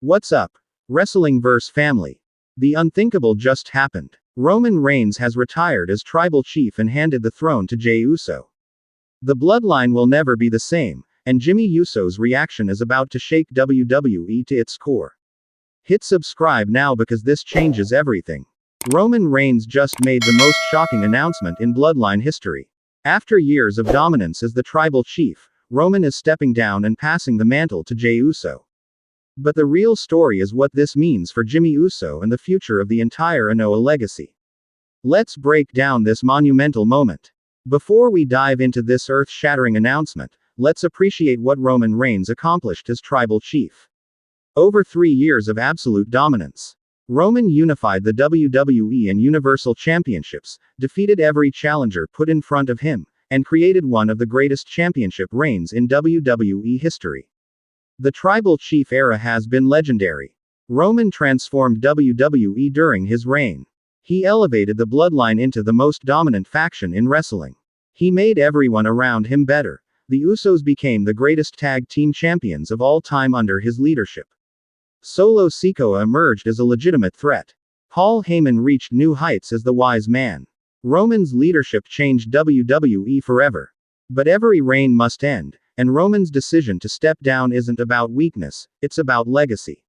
What's up? Wrestling vs. family. The unthinkable just happened. Roman Reigns has retired as tribal chief and handed the throne to Jey Uso. The bloodline will never be the same, and Jimmy Uso's reaction is about to shake WWE to its core. Hit subscribe now because this changes everything. Roman Reigns just made the most shocking announcement in bloodline history. After years of dominance as the tribal chief, Roman is stepping down and passing the mantle to Jey Uso. But the real story is what this means for Jimmy Uso and the future of the entire Anoa legacy. Let's break down this monumental moment. Before we dive into this earth-shattering announcement, let's appreciate what Roman Reigns accomplished as tribal chief. Over 3 years of absolute dominance. Roman unified the WWE and Universal Championships, defeated every challenger put in front of him, and created one of the greatest championship reigns in WWE history. The tribal chief era has been legendary. Roman transformed WWE during his reign. He elevated the bloodline into the most dominant faction in wrestling. He made everyone around him better. The Usos became the greatest tag team champions of all time under his leadership. Solo Sikoa emerged as a legitimate threat. Paul Heyman reached new heights as the wise man. Roman's leadership changed WWE forever. But every reign must end, and Roman's decision to step down isn't about weakness, it's about legacy.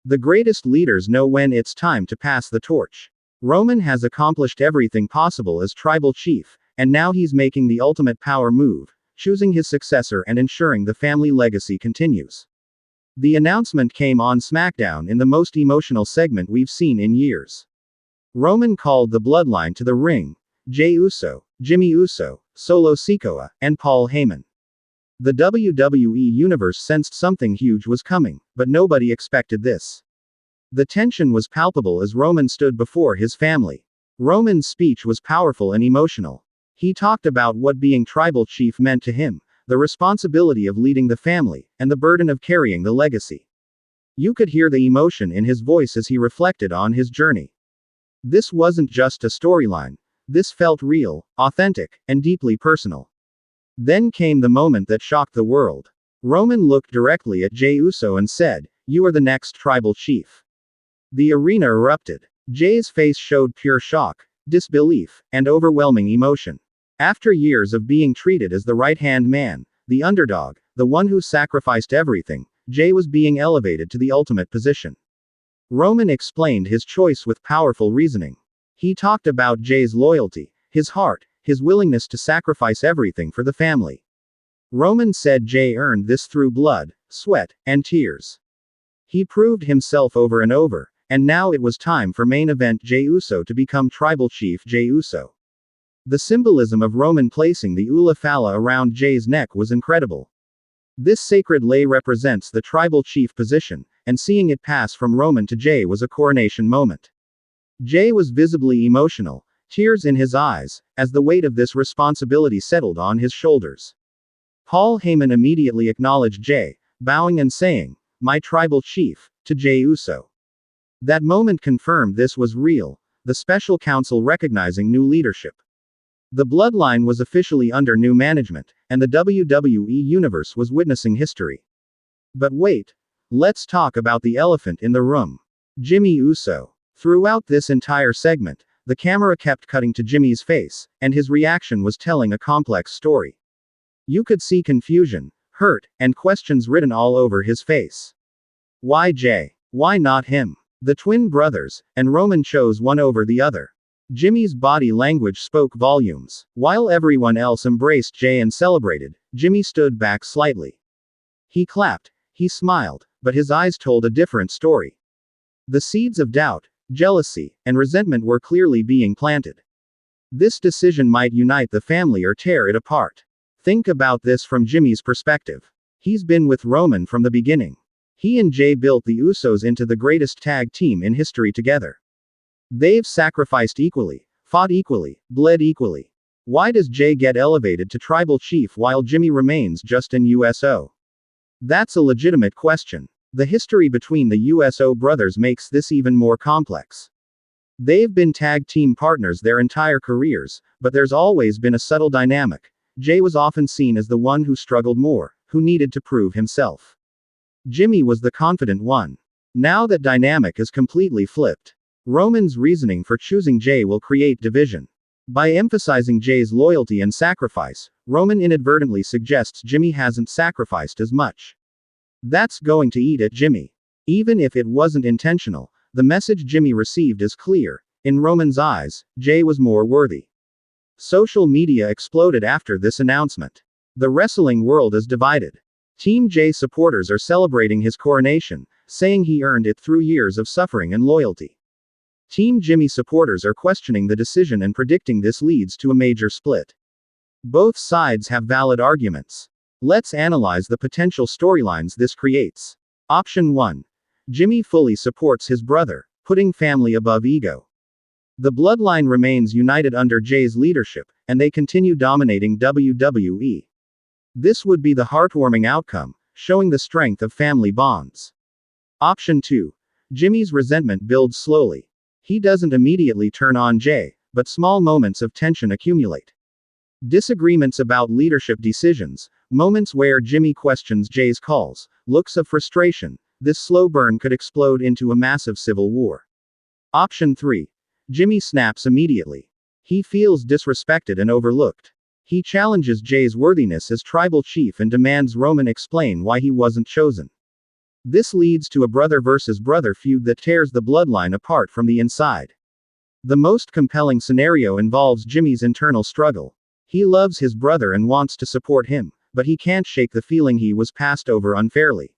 The greatest leaders know when it's time to pass the torch. Roman has accomplished everything possible as tribal chief, and now he's making the ultimate power move, choosing his successor and ensuring the family legacy continues. The announcement came on SmackDown in the most emotional segment we've seen in years. Roman called the bloodline to the ring: Jey Uso, Jimmy Uso, Solo Sikoa, and Paul Heyman. The WWE Universe sensed something huge was coming, but nobody expected this. The tension was palpable as Roman stood before his family. Roman's speech was powerful and emotional. He talked about what being tribal chief meant to him, the responsibility of leading the family, and the burden of carrying the legacy. You could hear the emotion in his voice as he reflected on his journey. This wasn't just a storyline. This felt real, authentic, and deeply personal. Then came the moment that shocked the world. Roman looked directly at Jey Uso and said, "You are the next tribal chief." The arena erupted. Jey's face showed pure shock, disbelief, and overwhelming emotion. After years of being treated as the right-hand man, the underdog, the one who sacrificed everything, Jey was being elevated to the ultimate position. Roman explained his choice with powerful reasoning. He talked about Jey's loyalty, his heart, his willingness to sacrifice everything for the family. Roman said Jey earned this through blood, sweat, and tears. He proved himself over and over, and now it was time for main event Jey Uso to become tribal chief Jey Uso. The symbolism of Roman placing the Ula Fala around Jey's neck was incredible. This sacred lei represents the tribal chief position, and seeing it pass from Roman to Jey was a coronation moment. Jey was visibly emotional, tears in his eyes, as the weight of this responsibility settled on his shoulders. Paul Heyman immediately acknowledged Jey, bowing and saying, "My tribal chief," to Jey Uso. That moment confirmed this was real, the special council recognizing new leadership. The bloodline was officially under new management, and the WWE Universe was witnessing history. But wait. Let's talk about the elephant in the room. Jimmy Uso. Throughout this entire segment, the camera kept cutting to Jimmy's face, and his reaction was telling a complex story. You could see confusion, hurt, and questions written all over his face. Why Jey? Why not him? The twin brothers, and Roman chose one over the other. Jimmy's body language spoke volumes. While everyone else embraced Jey and celebrated, Jimmy stood back slightly. He clapped, he smiled, but his eyes told a different story. The seeds of doubt, jealousy, and resentment were clearly being planted. This decision might unite the family or tear it apart. Think about this from Jimmy's perspective. He's been with Roman from the beginning. He and Jey built the Usos into the greatest tag team in history together. They've sacrificed equally, fought equally, bled equally. Why does Jey get elevated to tribal chief while Jimmy remains just an USO? That's a legitimate question. The history between the USO brothers makes this even more complex. They've been tag team partners their entire careers, but there's always been a subtle dynamic. Jey was often seen as the one who struggled more, who needed to prove himself. Jimmy was the confident one. Now that dynamic is completely flipped. Roman's reasoning for choosing Jey will create division. By emphasizing Jey's loyalty and sacrifice, Roman inadvertently suggests Jimmy hasn't sacrificed as much. That's going to eat at Jimmy. Even if it wasn't intentional, the message Jimmy received is clear. In Roman's eyes, Jey was more worthy. Social media exploded after this announcement. The wrestling world is divided. Team Jey supporters are celebrating his coronation, saying he earned it through years of suffering and loyalty. Team Jimmy supporters are questioning the decision and predicting this leads to a major split. Both sides have valid arguments. Let's analyze the potential storylines this creates. Option 1. Jimmy fully supports his brother, putting family above ego. The bloodline remains united under Jey's leadership, and they continue dominating WWE. This would be the heartwarming outcome, showing the strength of family bonds. Option 2. Jimmy's resentment builds slowly. He doesn't immediately turn on Jey, but small moments of tension accumulate. Disagreements about leadership decisions, moments where Jimmy questions Jey's calls, looks of frustration. This slow burn could explode into a massive civil war. Option 3. Jimmy snaps immediately. He feels disrespected and overlooked. He challenges Jey's worthiness as tribal chief and demands Roman explain why he wasn't chosen. This leads to a brother versus brother feud that tears the bloodline apart from the inside. The most compelling scenario involves Jimmy's internal struggle. He loves his brother and wants to support him, but he can't shake the feeling he was passed over unfairly.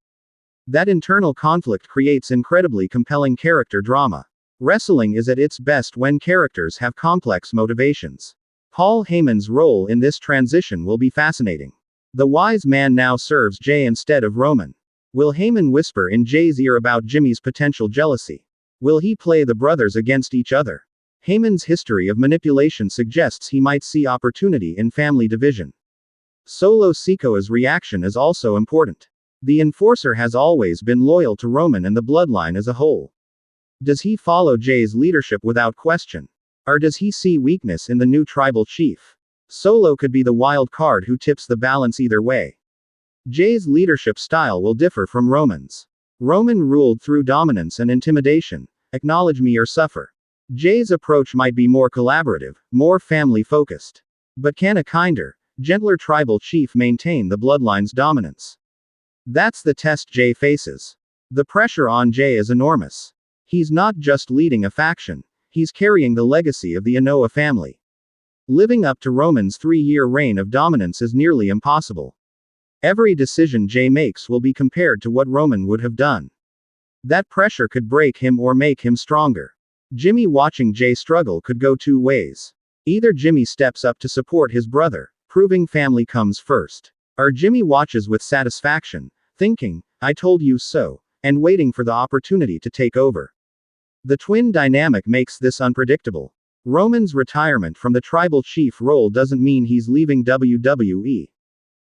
That internal conflict creates incredibly compelling character drama. Wrestling is at its best when characters have complex motivations. Paul Heyman's role in this transition will be fascinating. The wise man now serves Jey instead of Roman. Will Heyman whisper in Jey's ear about Jimmy's potential jealousy? Will he play the brothers against each other? Heyman's history of manipulation suggests he might see opportunity in family division. Solo Sikoa's reaction is also important. The enforcer has always been loyal to Roman and the bloodline as a whole. Does he follow Jey's leadership without question? Or does he see weakness in the new tribal chief? Solo could be the wild card who tips the balance either way. Jey's leadership style will differ from Roman's. Roman ruled through dominance and intimidation. Acknowledge me or suffer. Jey's approach might be more collaborative, more family-focused. But can a kinder, gentler tribal chief maintain the bloodline's dominance? That's the test Jey faces. The pressure on Jey is enormous. He's not just leading a faction, he's carrying the legacy of the Anoa'i family. Living up to Roman's 3-year reign of dominance is nearly impossible. Every decision Jey makes will be compared to what Roman would have done. That pressure could break him or make him stronger. Jimmy watching Jey struggle could go two ways. Either Jimmy steps up to support his brother, proving family comes first. Or Jimmy watches with satisfaction, thinking, I told you so, and waiting for the opportunity to take over. The twin dynamic makes this unpredictable. Roman's retirement from the tribal chief role doesn't mean he's leaving WWE.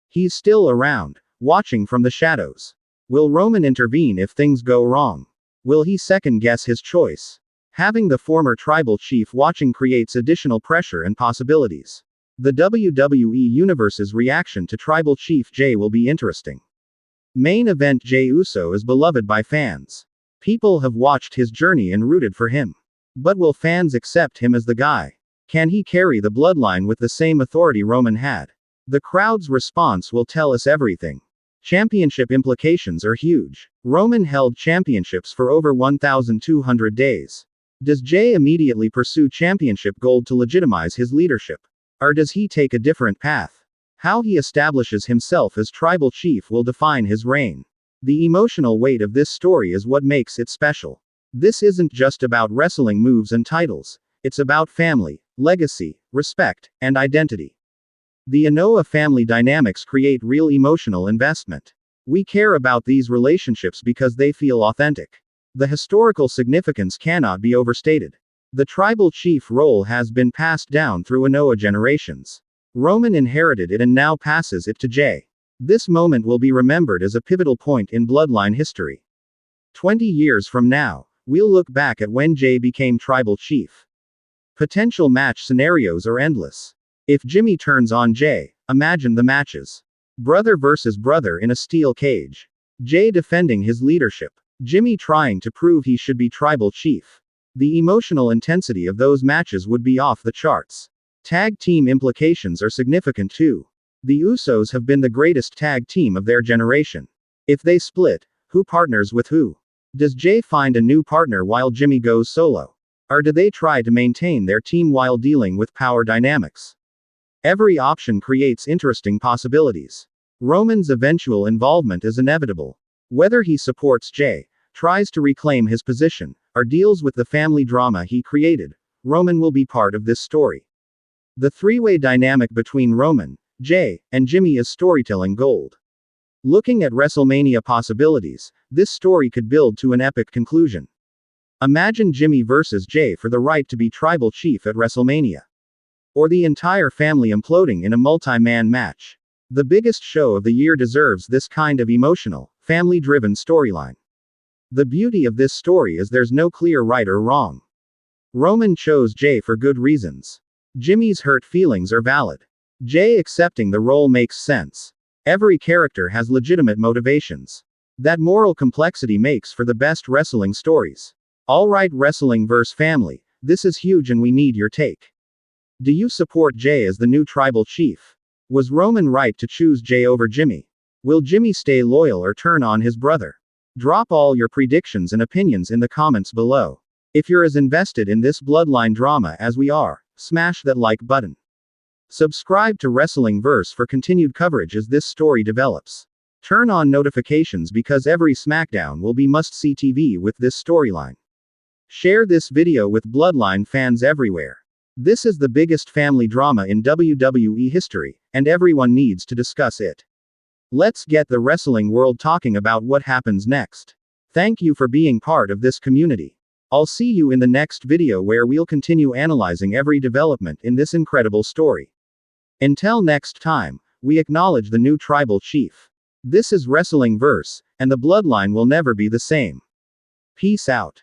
He's still around, watching from the shadows. Will Roman intervene if things go wrong? Will he second-guess his choice? Having the former tribal chief watching creates additional pressure and possibilities. The WWE Universe's reaction to tribal chief Jey will be interesting. Main event: Jey Uso is beloved by fans. People have watched his journey and rooted for him. But will fans accept him as the guy? Can he carry the bloodline with the same authority Roman had? The crowd's response will tell us everything. Championship implications are huge. Roman held championships for over 1,200 days. Does Jey immediately pursue championship gold to legitimize his leadership? Or does he take a different path? How he establishes himself as tribal chief will define his reign. The emotional weight of this story is what makes it special. This isn't just about wrestling moves and titles. It's about family, legacy, respect, and identity. The Anoa'i family dynamics create real emotional investment. We care about these relationships because they feel authentic. The historical significance cannot be overstated. The tribal chief role has been passed down through Anoa'i generations. Roman inherited it and now passes it to Jey. This moment will be remembered as a pivotal point in bloodline history. 20 years from now, we'll look back at when Jey became tribal chief. Potential match scenarios are endless. If Jimmy turns on Jey, imagine the matches. Brother versus brother in a steel cage. Jey defending his leadership. Jimmy trying to prove he should be tribal chief. The emotional intensity of those matches would be off the charts. Tag team implications are significant too. The Usos have been the greatest tag team of their generation. If they split, who partners with who? Does Jey find a new partner while Jimmy goes solo? Or do they try to maintain their team while dealing with power dynamics? Every option creates interesting possibilities. Roman's eventual involvement is inevitable. Whether he supports Jey, tries to reclaim his position, or deals with the family drama he created, Roman will be part of this story. The three-way dynamic between Roman, Jey, and Jimmy is storytelling gold. Looking at WrestleMania possibilities, this story could build to an epic conclusion. Imagine Jimmy versus Jey for the right to be tribal chief at WrestleMania. Or the entire family imploding in a multi-man match. The biggest show of the year deserves this kind of emotional, family-driven storyline. The beauty of this story is there's no clear right or wrong. Roman chose Jey for good reasons. Jimmy's hurt feelings are valid. Jey accepting the role makes sense. Every character has legitimate motivations. That moral complexity makes for the best wrestling stories. Alright, wrestling vs. family, this is huge and we need your take. Do you support Jey as the new tribal chief? Was Roman right to choose Jey over Jimmy? Will Jimmy stay loyal or turn on his brother? Drop all your predictions and opinions in the comments below. If you're as invested in this bloodline drama as we are, smash that like button. Subscribe to Wrestling Verse for continued coverage as this story develops. Turn on notifications because every SmackDown will be must-see TV with this storyline. Share this video with Bloodline fans everywhere. This is the biggest family drama in WWE history, and everyone needs to discuss it. Let's get the wrestling world talking about what happens next. Thank you for being part of this community. I'll see you in the next video where we'll continue analyzing every development in this incredible story. Until next time, we acknowledge the new tribal chief. This is Wrestling Verse, and the bloodline will never be the same. Peace out.